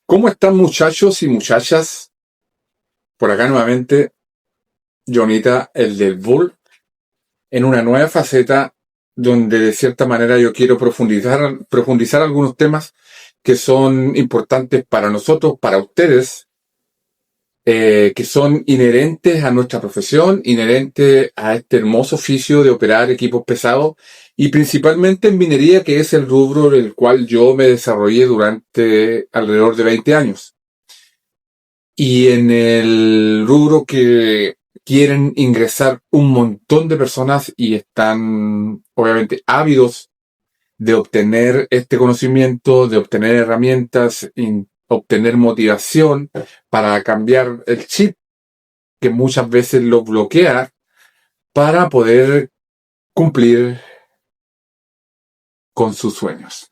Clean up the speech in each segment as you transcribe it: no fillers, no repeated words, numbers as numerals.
¿Cómo están muchachos y muchachas? Por acá nuevamente, Jonita, el del Bull, en una nueva faceta donde de cierta manera yo quiero profundizar algunos temas que son importantes para nosotros, para ustedes, que son inherentes a nuestra profesión, inherentes a este hermoso oficio de operar equipos pesados y principalmente en minería, que es el rubro en el cual yo me desarrollé durante alrededor de 20 años. Y en el rubro que quieren ingresar un montón de personas y están obviamente ávidos de obtener este conocimiento, de obtener herramientas, obtener motivación para cambiar el chip que muchas veces lo bloquea para poder cumplir con sus sueños.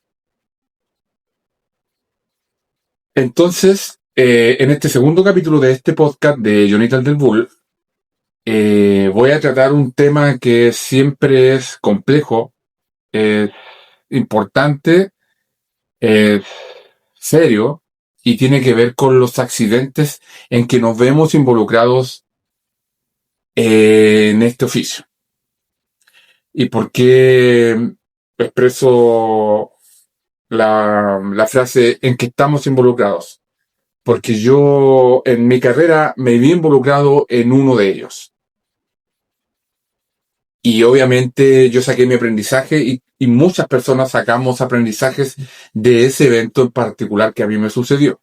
Entonces, en este segundo capítulo de este podcast de Jonathan del Bull, voy a tratar un tema que siempre es complejo, importante, eh, serio, y tiene que ver con los accidentes en que nos vemos involucrados en este oficio. ¿Y por qué expreso la frase en que estamos involucrados? Porque yo en mi carrera me vi involucrado en uno de ellos. Y obviamente yo saqué mi aprendizaje y muchas personas sacamos aprendizajes de ese evento en particular que a mí me sucedió.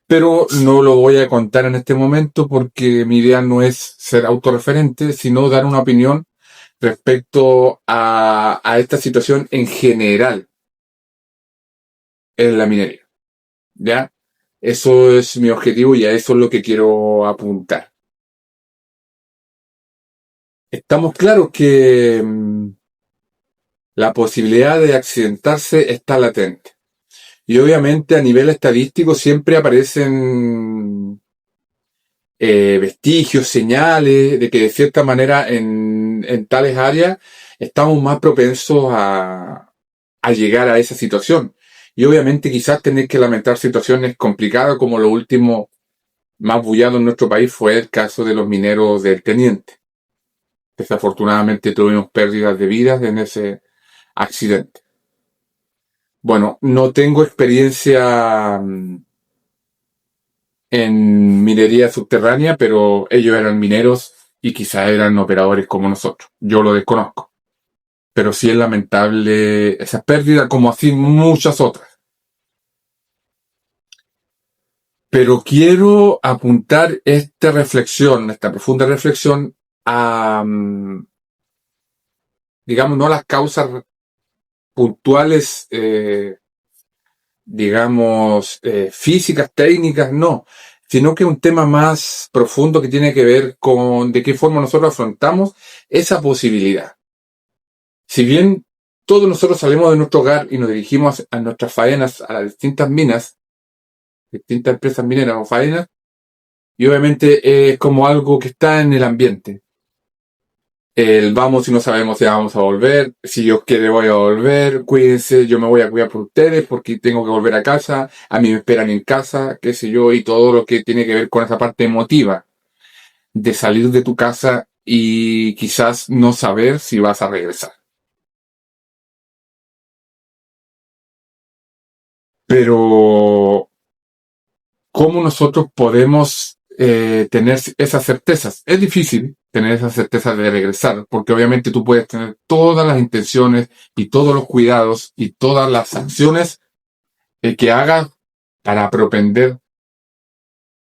Pero no lo voy a contar en este momento porque mi idea no es ser autorreferente, sino dar una opinión respecto a esta situación en general en la minería. ¿Ya? Eso es mi objetivo y a eso es lo que quiero apuntar. Estamos claros que la posibilidad de accidentarse está latente. Y obviamente a nivel estadístico siempre aparecen vestigios, señales de que de cierta manera en tales áreas estamos más propensos a llegar a esa situación. Y obviamente quizás tener que lamentar situaciones complicadas como lo último más bullado en nuestro país fue el caso de los mineros del Teniente. Desafortunadamente tuvimos pérdidas de vidas en ese accidente. Bueno, no tengo experiencia en minería subterránea, pero ellos eran mineros y quizás eran operadores como nosotros. Yo lo desconozco. Pero sí es lamentable esa pérdida, como así muchas otras. Pero quiero apuntar esta profunda reflexión a, digamos, no a las causas puntuales, digamos, físicas, técnicas, no, sino que es un tema más profundo que tiene que ver con de qué forma nosotros afrontamos esa posibilidad. Si bien todos nosotros salimos de nuestro hogar y nos dirigimos a nuestras faenas, a las distintas minas, distintas empresas mineras o faenas, y obviamente es como algo que está en el ambiente. El vamos y no sabemos si vamos a volver, si Dios quiere voy a volver, cuídense, yo me voy a cuidar por ustedes porque tengo que volver a casa, a mí me esperan en casa, qué sé yo, y todo lo que tiene que ver con esa parte emotiva de salir de tu casa y quizás no saber si vas a regresar. Pero, ¿cómo nosotros podemos tener esas certezas? Es difícil tener esas certezas de regresar, porque obviamente tú puedes tener todas las intenciones y todos los cuidados y todas las acciones que hagas para propender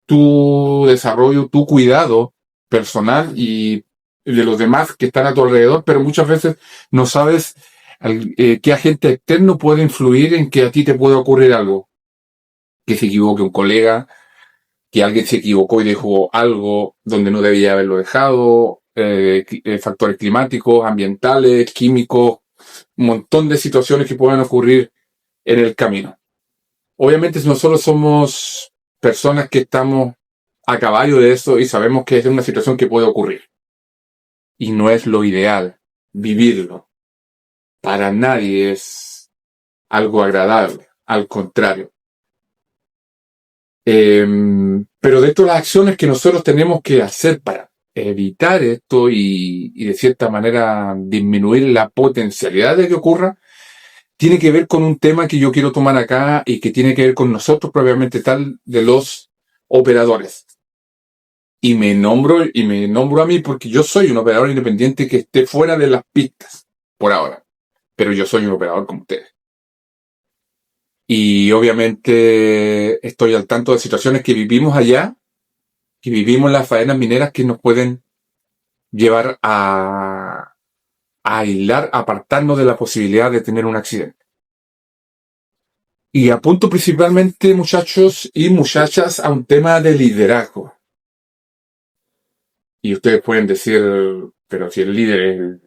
tu desarrollo, tu cuidado personal y de los demás que están a tu alrededor, pero muchas veces no sabes qué agente externo puede influir en que a ti te pueda ocurrir algo, que se equivoque un colega, que alguien se equivocó y dejó algo donde no debía haberlo dejado, factores climáticos, ambientales, químicos, un montón de situaciones que pueden ocurrir en el camino. Obviamente nosotros somos personas que estamos a caballo de eso y sabemos que es una situación que puede ocurrir. Y no es lo ideal vivirlo. Para nadie es algo agradable. Al contrario. Pero dentro de las acciones que nosotros tenemos que hacer para evitar esto y de cierta manera disminuir la potencialidad de que ocurra, tiene que ver con un tema que yo quiero tomar acá y que tiene que ver con nosotros propiamente tal de los operadores. Y me nombro a mí porque yo soy un operador independiente que esté fuera de las pistas por ahora. Pero yo soy un operador como ustedes. Y obviamente estoy al tanto de situaciones que vivimos allá, que vivimos en las faenas mineras que nos pueden llevar a aislar, a apartarnos de la posibilidad de tener un accidente. Y apunto principalmente, muchachos y muchachas, a un tema de liderazgo. Y ustedes pueden decir, pero si el líder es el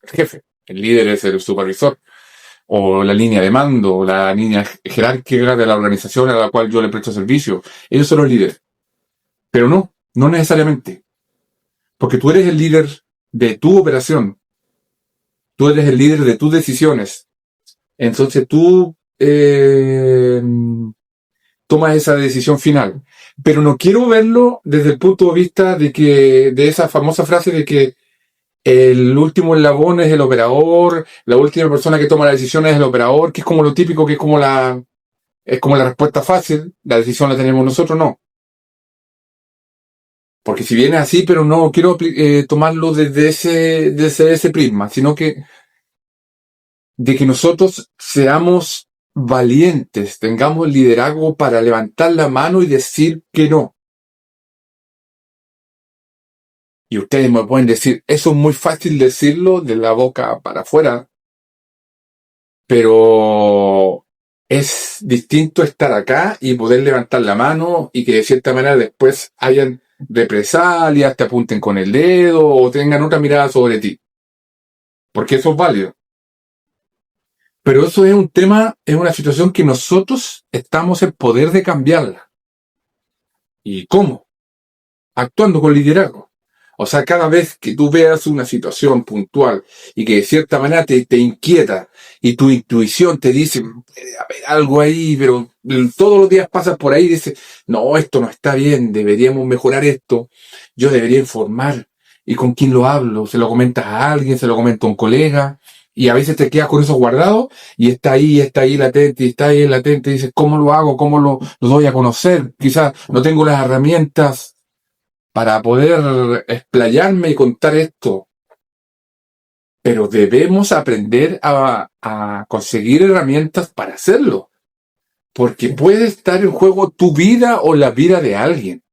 jefe, el líder es el supervisor, o la línea de mando, o la línea jerárquica de la organización a la cual yo le presto servicio. Ellos son los líderes. Pero no necesariamente. Porque tú eres el líder de tu operación. Tú eres el líder de tus decisiones. Entonces tú tomas esa decisión final. Pero no quiero verlo desde el punto de vista de esa famosa frase de que el último eslabón es el operador, la última persona que toma la decisión es el operador, que es como lo típico, que es como la respuesta fácil, la decisión la tenemos nosotros, no. Porque si viene así, pero no quiero tomarlo desde ese prisma, sino que de que nosotros seamos valientes, tengamos liderazgo para levantar la mano y decir que no. Y ustedes me pueden decir, eso es muy fácil decirlo de la boca para afuera, pero es distinto estar acá y poder levantar la mano y que de cierta manera después hayan represalias, te apunten con el dedo o tengan otra mirada sobre ti. Porque eso es válido. Pero eso es un tema, es una situación que nosotros estamos en poder de cambiarla. ¿Y cómo? Actuando con liderazgo. O sea, cada vez que tú veas una situación puntual y que de cierta manera te inquieta y tu intuición te dice, puede haber algo ahí, pero todos los días pasas por ahí y dices, no, esto no está bien, deberíamos mejorar esto, yo debería informar. ¿Y con quién lo hablo? ¿Se lo comentas a alguien? ¿Se lo comenta a un colega? Y a veces te quedas con eso guardado y está ahí latente, y está ahí latente y dices, ¿cómo lo hago? ¿Cómo lo doy a conocer? Quizás no tengo las herramientas para poder explayarme y contar esto. Pero debemos aprender a conseguir herramientas para hacerlo. Porque puede estar en juego tu vida o la vida de alguien.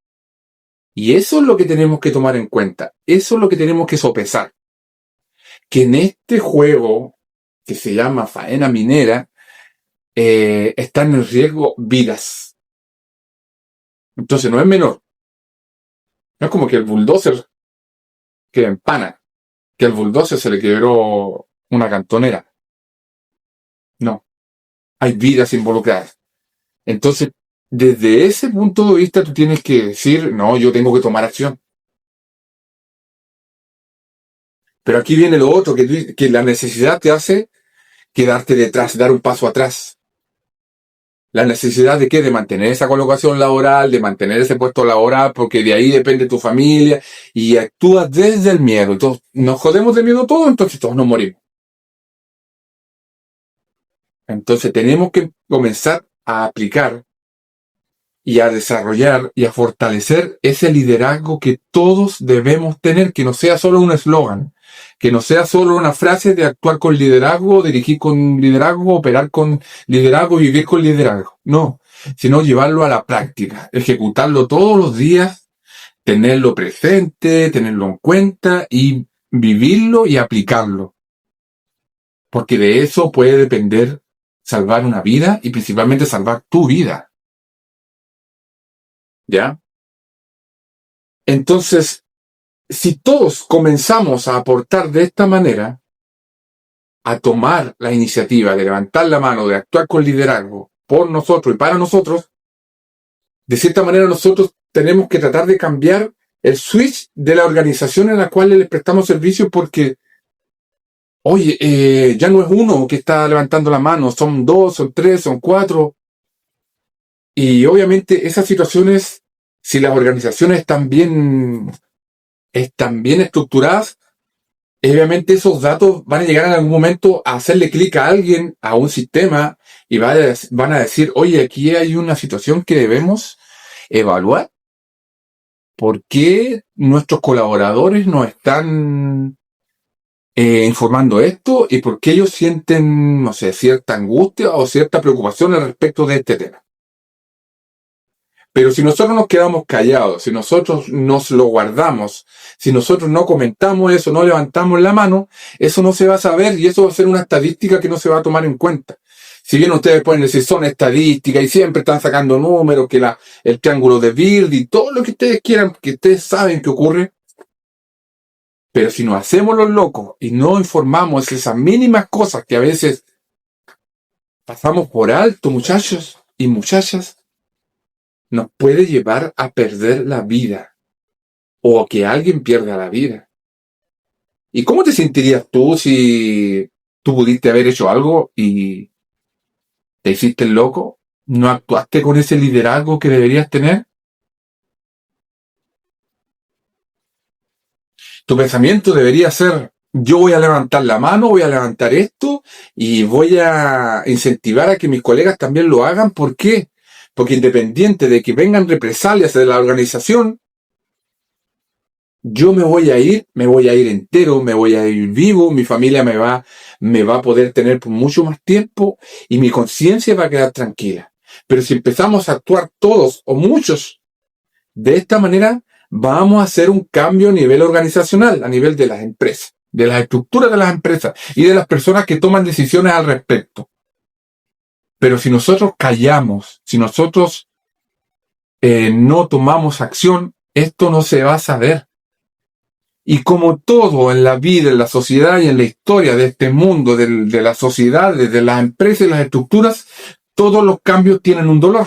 Y eso es lo que tenemos que tomar en cuenta. Eso es lo que tenemos que sopesar. Que en este juego, que se llama faena minera, están en riesgo vidas. Entonces no es menor. No es como que el bulldozer que empana, que al bulldozer se le quebró una cantonera. No, hay vidas involucradas. Entonces, desde ese punto de vista tú tienes que decir, no, yo tengo que tomar acción. Pero aquí viene lo otro, que la necesidad te hace quedarte detrás, dar un paso atrás. La necesidad de qué? De mantener esa colocación laboral, de mantener ese puesto laboral, porque de ahí depende tu familia, y actúas desde el miedo. Entonces, nos jodemos de miedo todos, entonces todos nos morimos. Entonces tenemos que comenzar a aplicar y a desarrollar y a fortalecer ese liderazgo que todos debemos tener, que no sea solo un eslogan, que no sea solo una frase de actuar con liderazgo, dirigir con liderazgo, operar con liderazgo, vivir con liderazgo. No, sino llevarlo a la práctica, ejecutarlo todos los días, tenerlo presente, tenerlo en cuenta y vivirlo y aplicarlo. Porque de eso puede depender salvar una vida y principalmente salvar tu vida. ¿Ya? Entonces, si todos comenzamos a aportar de esta manera, a tomar la iniciativa de levantar la mano, de actuar con liderazgo por nosotros y para nosotros, de cierta manera nosotros tenemos que tratar de cambiar el switch de la organización en la cual le prestamos servicio porque, oye, ya no es uno que está levantando la mano, son dos, son tres, son cuatro. Y obviamente esas situaciones, si las organizaciones están bien estructuradas, obviamente esos datos van a llegar en algún momento a hacerle clic a alguien, a un sistema, y van a decir, oye, aquí hay una situación que debemos evaluar. ¿Por qué nuestros colaboradores nos están informando esto y por qué ellos sienten, no sé, cierta angustia o cierta preocupación al respecto de este tema? Pero si nosotros nos quedamos callados, si nosotros nos lo guardamos, si nosotros no comentamos eso, no levantamos la mano, eso no se va a saber y eso va a ser una estadística que no se va a tomar en cuenta. Si bien ustedes pueden decir son estadísticas y siempre están sacando números, que el triángulo de Bird y todo lo que ustedes quieran, que ustedes saben que ocurre, pero si nos hacemos los locos y no informamos esas mínimas cosas que a veces pasamos por alto, muchachos y muchachas, nos puede llevar a perder la vida o a que alguien pierda la vida. ¿Y cómo te sentirías tú si tú pudiste haber hecho algo y te hiciste el loco? ¿No actuaste con ese liderazgo que deberías tener? Tu pensamiento debería ser, yo voy a levantar la mano, voy a levantar esto y voy a incentivar a que mis colegas también lo hagan. ¿Por qué? Porque independiente de que vengan represalias de la organización, yo me voy a ir entero, me voy a ir vivo, mi familia me va a poder tener por mucho más tiempo y mi conciencia va a quedar tranquila. Pero si empezamos a actuar todos o muchos de esta manera, vamos a hacer un cambio a nivel organizacional, a nivel de las empresas, de las estructuras de las empresas y de las personas que toman decisiones al respecto. Pero si nosotros callamos, si nosotros no tomamos acción, esto no se va a saber. Y como todo en la vida, en la sociedad y en la historia de este mundo, de las sociedades, de las empresas y las estructuras, todos los cambios tienen un dolor.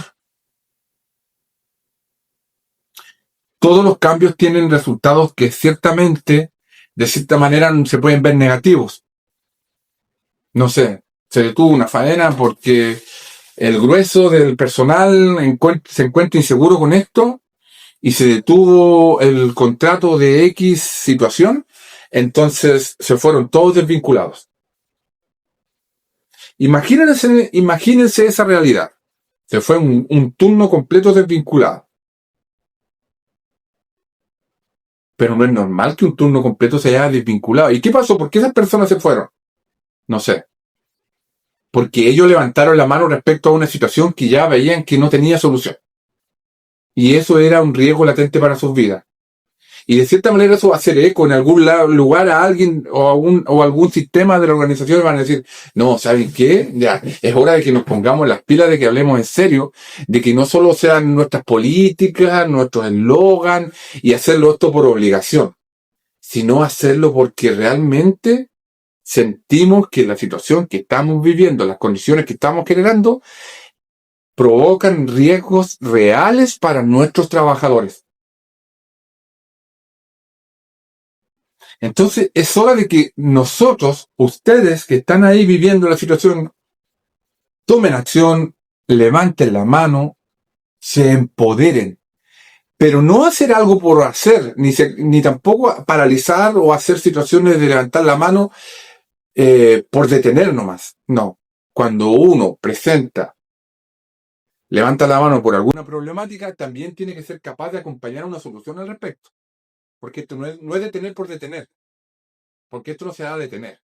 Todos los cambios tienen resultados que ciertamente, de cierta manera, se pueden ver negativos. No sé, se detuvo una faena porque el grueso del personal se encuentra inseguro con esto y se detuvo el contrato de X situación, entonces se fueron todos desvinculados. Imagínense esa realidad. Se fue un turno completo desvinculado. Pero no es normal que un turno completo se haya desvinculado. ¿Y qué pasó? ¿Por qué esas personas se fueron? No sé. Porque ellos levantaron la mano respecto a una situación que ya veían que no tenía solución. Y eso era un riesgo latente para sus vidas. Y de cierta manera eso va a hacer eco en algún lugar a alguien o algún sistema de la organización y van a decir, no, ¿saben qué? Ya, es hora de que nos pongamos las pilas, de que hablemos en serio, de que no solo sean nuestras políticas, nuestros eslogan y hacerlo esto por obligación, sino hacerlo porque realmente sentimos que la situación que estamos viviendo, las condiciones que estamos generando, provocan riesgos reales para nuestros trabajadores. Entonces es hora de que nosotros, ustedes que están ahí viviendo la situación, tomen acción, levanten la mano, se empoderen. Pero no hacer algo por hacer, ni tampoco paralizar o hacer situaciones de levantar la mano por detener nomás. No. Cuando uno levanta la mano por alguna problemática, también tiene que ser capaz de acompañar una solución al respecto. Porque esto no es detener por detener. Porque esto no se va a detener.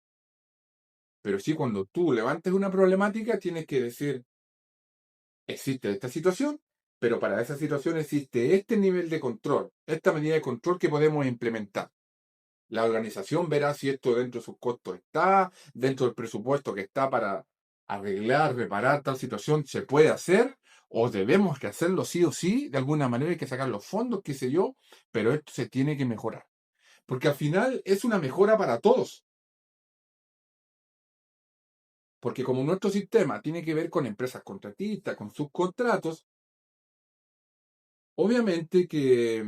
Pero sí, cuando tú levantes una problemática, tienes que decir, existe esta situación, pero para esa situación existe este nivel de control, esta medida de control que podemos implementar. La organización verá si esto dentro de sus costos está, dentro del presupuesto que está para arreglar, reparar tal situación, se puede hacer, o debemos que hacerlo sí o sí, de alguna manera hay que sacar los fondos, qué sé yo, pero esto se tiene que mejorar. Porque al final es una mejora para todos. Porque como nuestro sistema tiene que ver con empresas contratistas, con subcontratos, obviamente que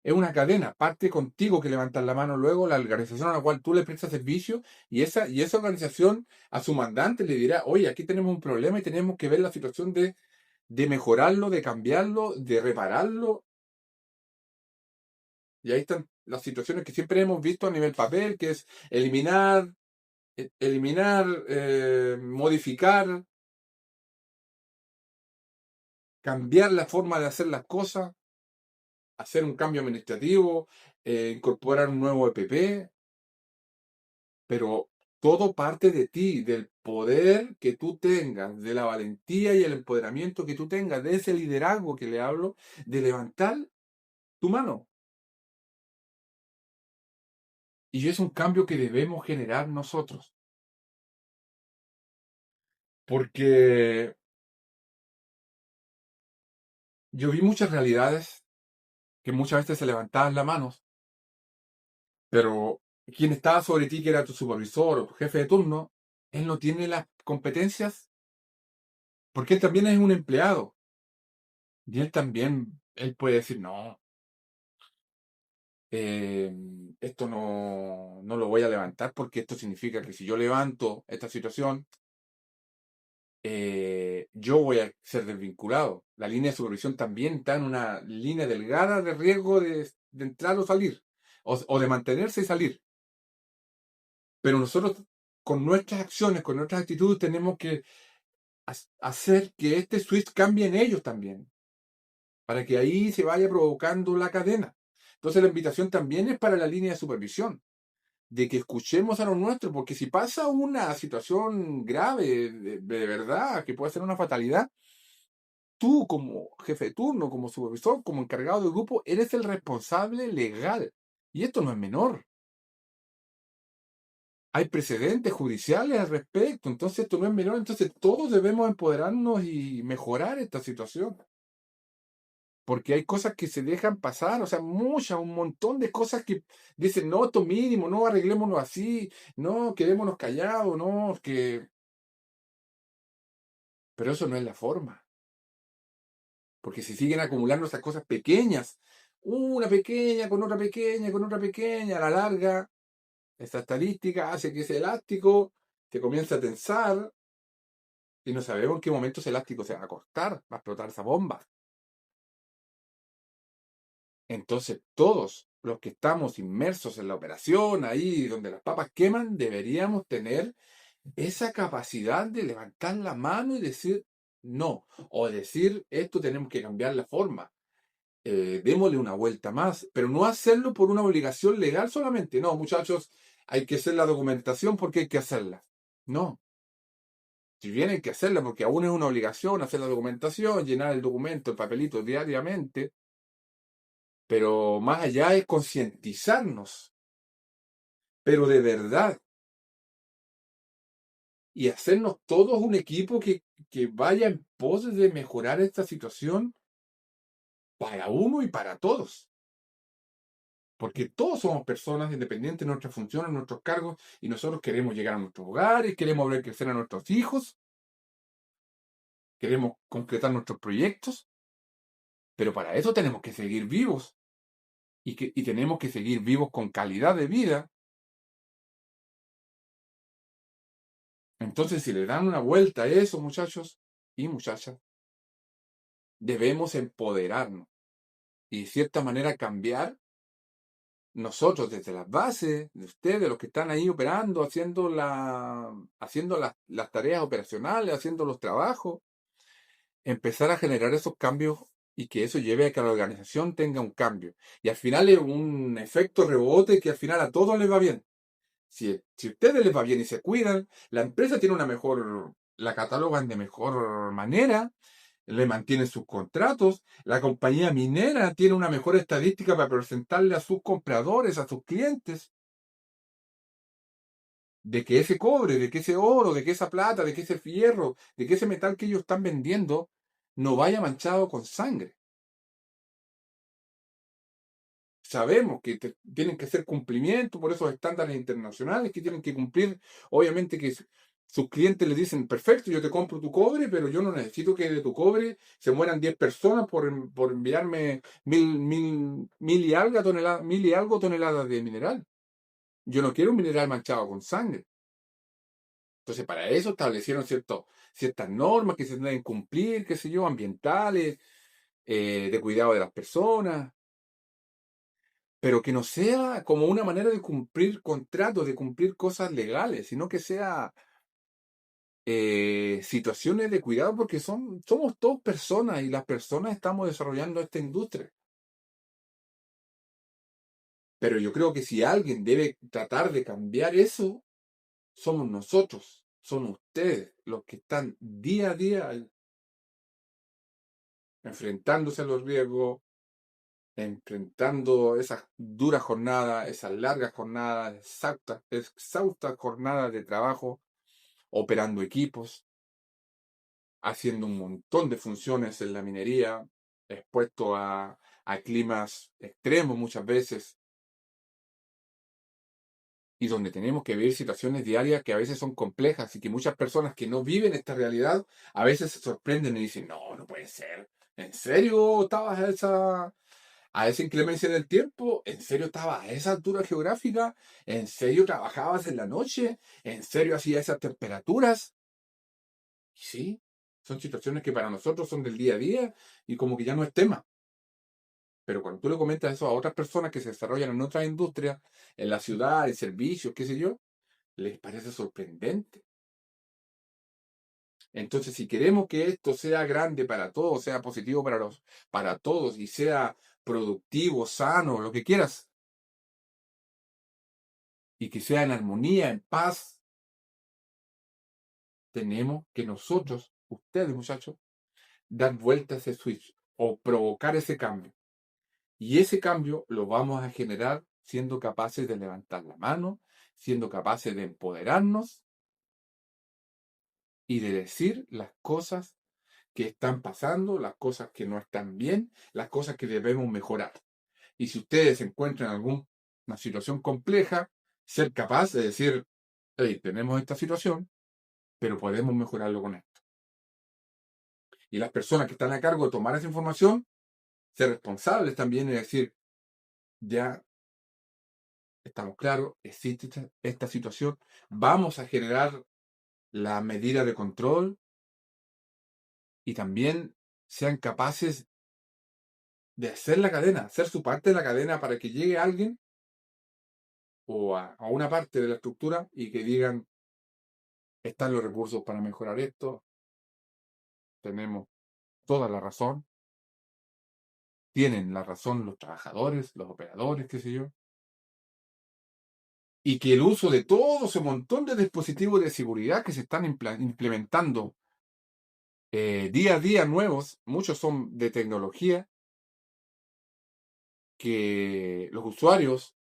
es una cadena. Parte contigo que levantas la mano luego, la organización a la cual tú le prestas servicio, y esa organización a su mandante le dirá, oye, aquí tenemos un problema y tenemos que ver la situación de de mejorarlo, de cambiarlo, de repararlo. Y ahí están las situaciones que siempre hemos visto a nivel papel, que es eliminar, modificar, cambiar la forma de hacer las cosas, hacer un cambio administrativo, incorporar un nuevo EPP, pero todo parte de ti, del poder que tú tengas, de la valentía y el empoderamiento que tú tengas, de ese liderazgo que le hablo, de levantar tu mano. Y es un cambio que debemos generar nosotros, porque yo vi muchas realidades que muchas veces se levantaban las manos, pero quien estaba sobre ti, que era tu supervisor o tu jefe de turno, él no tiene las competencias porque él también es un empleado. Y él puede decir, no, eh, esto no lo voy a levantar porque esto significa que si yo levanto esta situación, yo voy a ser desvinculado. La línea de supervisión también está en una línea delgada de riesgo de entrar o salir, o de mantenerse y salir. Pero nosotros, con nuestras acciones, con nuestras actitudes, tenemos que hacer que este switch cambie en ellos también, para que ahí se vaya provocando la cadena. Entonces la invitación también es para la línea de supervisión, de que escuchemos a los nuestros, porque si pasa una situación grave, de verdad, que puede ser una fatalidad, tú como jefe de turno, como supervisor, como encargado del grupo, eres el responsable legal. Y esto no es menor. Hay precedentes judiciales al respecto, entonces esto no es menor, entonces todos debemos empoderarnos y mejorar esta situación. Porque hay cosas que se dejan pasar, o sea, un montón de cosas que dicen, no, esto mínimo, no, arreglémonos así, no, quedémonos callados, no, que... Pero eso no es la forma, porque si siguen acumulando esas cosas pequeñas, una pequeña con otra pequeña, con otra pequeña, a la larga, esta estadística hace que ese elástico se comience a tensar y no sabemos en qué momento ese elástico se va a cortar, va a explotar esa bomba. Entonces, todos los que estamos inmersos en la operación, ahí donde las papas queman, deberíamos tener esa capacidad de levantar la mano y decir no, o decir esto tenemos que cambiar la forma, démosle una vuelta más, pero no hacerlo por una obligación legal solamente. No, muchachos, hay que hacer la documentación porque hay que hacerla. No, si bien hay que hacerla porque aún es una obligación hacer la documentación, llenar el documento, el papelito diariamente, pero más allá es concientizarnos, pero de verdad, y hacernos todos un equipo que vaya en pos de mejorar esta situación para uno y para todos. Porque todos somos personas independientes de nuestras funciones, nuestros cargos, y nosotros queremos llegar a nuestros hogares, queremos ver crecer a nuestros hijos, queremos concretar nuestros proyectos, pero para eso tenemos que seguir vivos y tenemos que seguir vivos con calidad de vida. Entonces, si le dan una vuelta a eso, muchachos y muchachas, debemos empoderarnos y de cierta manera cambiar nosotros desde las bases de ustedes, los que están ahí operando, haciendo las tareas operacionales, haciendo los trabajos, empezar a generar esos cambios y que eso lleve a que la organización tenga un cambio. Y al final es un efecto rebote que al final a todos les va bien. Si a ustedes les va bien y se cuidan, la empresa tiene la catalogan de mejor manera, le mantienen sus contratos, la compañía minera tiene una mejor estadística para presentarle a sus compradores, a sus clientes, de que ese cobre, de que ese oro, de que esa plata, de que ese fierro, de que ese metal que ellos están vendiendo no vaya manchado con sangre. Sabemos que tienen que hacer cumplimiento por esos estándares internacionales que tienen que cumplir. Obviamente que sus clientes les dicen, perfecto, yo te compro tu cobre, pero yo no necesito que de tu cobre se mueran 10 personas por enviarme mil y algo toneladas de mineral. Yo no quiero un mineral manchado con sangre. Entonces, para eso establecieron ciertas normas que se deben cumplir, qué sé yo, ambientales, de cuidado de las personas, pero que no sea como una manera de cumplir contratos, de cumplir cosas legales, sino que sea situaciones de cuidado, porque somos todos personas y las personas estamos desarrollando esta industria. Pero yo creo que si alguien debe tratar de cambiar eso, somos nosotros, son ustedes los que están día a día enfrentándose a los riesgos, enfrentando esas duras jornadas, esas largas jornadas, exhaustas jornadas de trabajo, operando equipos, haciendo un montón de funciones en la minería, expuesto a climas extremos muchas veces, y donde tenemos que vivir situaciones diarias que a veces son complejas y que muchas personas que no viven esta realidad a veces se sorprenden y dicen, no, no puede ser. ¿En serio estabas a esa inclemencia del tiempo? ¿En serio estabas a esa altura geográfica? ¿En serio trabajabas en la noche? ¿En serio hacías esas temperaturas? Y sí, son situaciones que para nosotros son del día a día y como que ya no es tema. Pero cuando tú le comentas eso a otras personas que se desarrollan en otras industrias, en la ciudad, en servicios, qué sé yo, les parece sorprendente. Entonces, si queremos que esto sea grande para todos, sea positivo para todos y sea productivo, sano, lo que quieras, y que sea en armonía, en paz, tenemos que nosotros, ustedes muchachos, dar vuelta a ese switch o provocar ese cambio. Y ese cambio lo vamos a generar siendo capaces de levantar la mano, siendo capaces de empoderarnos y de decir las cosas que están pasando, las cosas que no están bien, las cosas que debemos mejorar. Y si ustedes se encuentran en alguna situación compleja, ser capaz de decir, hey, tenemos esta situación, pero podemos mejorarlo con esto. Y las personas que están a cargo de tomar esa información, ser responsables también y decir, ya estamos claros, existe esta situación, vamos a generar la medida de control y también sean capaces de hacer la cadena, hacer su parte de la cadena para que llegue alguien o a una parte de la estructura y que digan, están los recursos para mejorar esto, tenemos toda la razón, tienen la razón los trabajadores, los operadores, qué sé yo, y que el uso de todo ese montón de dispositivos de seguridad que se están implementando día a día nuevos, muchos son de tecnología, que los usuarios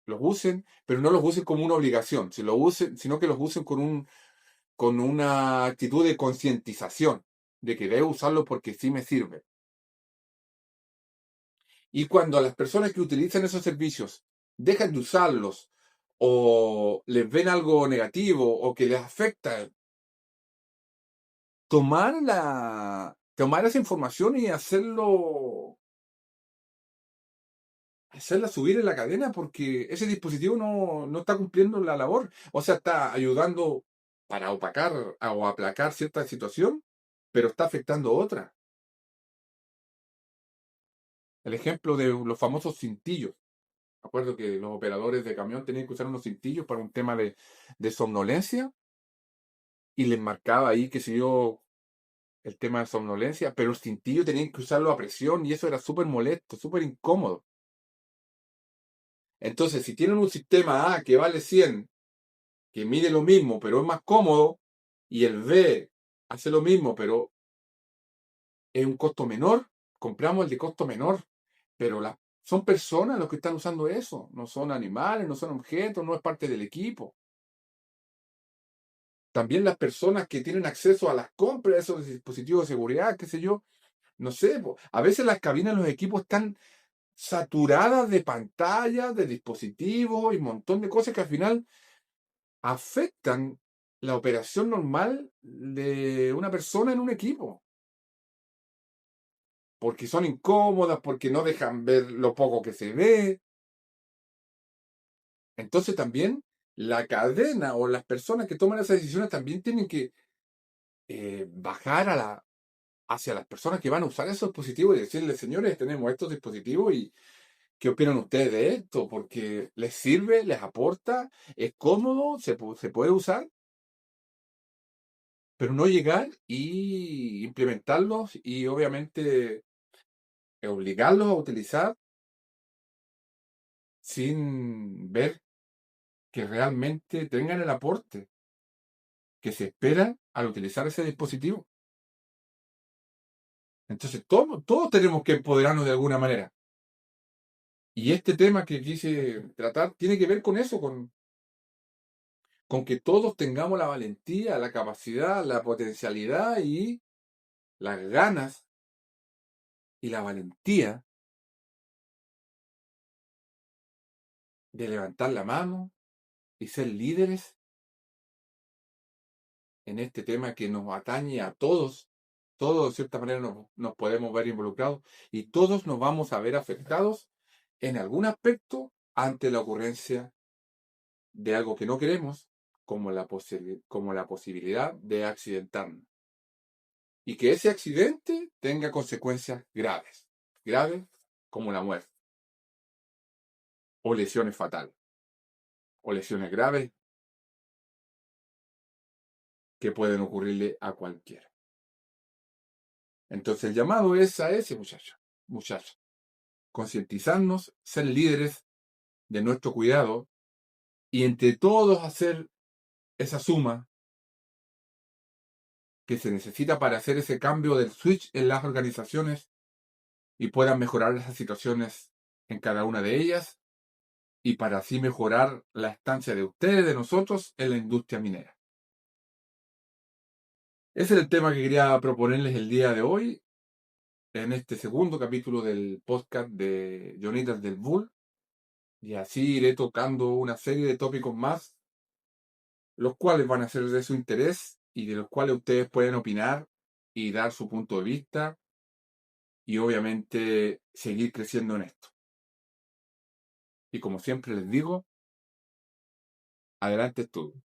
los usen, pero no los usen como una obligación, sino que los usen con una actitud de concientización, de que debo usarlo porque sí me sirve. Y cuando a las personas que utilizan esos servicios dejan de usarlos o les ven algo negativo o que les afecta, tomar esa información y hacerla subir en la cadena porque ese dispositivo no está cumpliendo la labor. O sea, está ayudando para opacar o aplacar cierta situación, pero está afectando otra. El ejemplo de los famosos cintillos. Me acuerdo que los operadores de camión tenían que usar unos cintillos para un tema de somnolencia y les marcaba ahí, qué sé yo, el tema de somnolencia, pero el cintillo tenían que usarlo a presión y eso era súper molesto, súper incómodo. Entonces, si tienen un sistema A que vale 100, que mide lo mismo, pero es más cómodo, y el B hace lo mismo, pero es un costo menor, compramos el de costo menor, pero son personas los que están usando eso, no son animales, no son objetos, no es parte del equipo. También las personas que tienen acceso a las compras de esos dispositivos de seguridad, qué sé yo, no sé, a veces las cabinas de los equipos están saturadas de pantallas, de dispositivos y un montón de cosas que al final afectan la operación normal de una persona en un equipo. Porque son incómodas, porque no dejan ver lo poco que se ve. Entonces también la cadena o las personas que toman esas decisiones también tienen que bajar hacia las personas que van a usar esos dispositivos y decirles, señores, tenemos estos dispositivos y ¿qué opinan ustedes de esto? Porque les sirve, les aporta, es cómodo, se puede usar, pero no llegar y implementarlos y obviamente obligarlos a utilizar sin ver que realmente tengan el aporte que se espera al utilizar ese dispositivo. Entonces, todos tenemos que empoderarnos de alguna manera. Y este tema que quise tratar tiene que ver con eso, con que todos tengamos la valentía, la capacidad, la potencialidad y las ganas y la valentía de levantar la mano y ser líderes en este tema que nos atañe a todos. Todos, de cierta manera, nos podemos ver involucrados y todos nos vamos a ver afectados en algún aspecto ante la ocurrencia de algo que no queremos, como como la posibilidad de accidentarnos. Y que ese accidente tenga consecuencias graves. Graves como la muerte, o lesiones fatales, o lesiones graves que pueden ocurrirle a cualquiera. Entonces el llamado es a ese muchacho, concientizarnos, ser líderes de nuestro cuidado y entre todos hacer esa suma que se necesita para hacer ese cambio del switch en las organizaciones y puedan mejorar esas situaciones en cada una de ellas y para así mejorar la estancia de ustedes, de nosotros, en la industria minera. Ese es el tema que quería proponerles el día de hoy, en este segundo capítulo del podcast de Johnnytas del Bull, y así iré tocando una serie de tópicos más, los cuales van a ser de su interés y de los cuales ustedes pueden opinar y dar su punto de vista y obviamente seguir creciendo en esto. Y como siempre les digo, adelante estudio.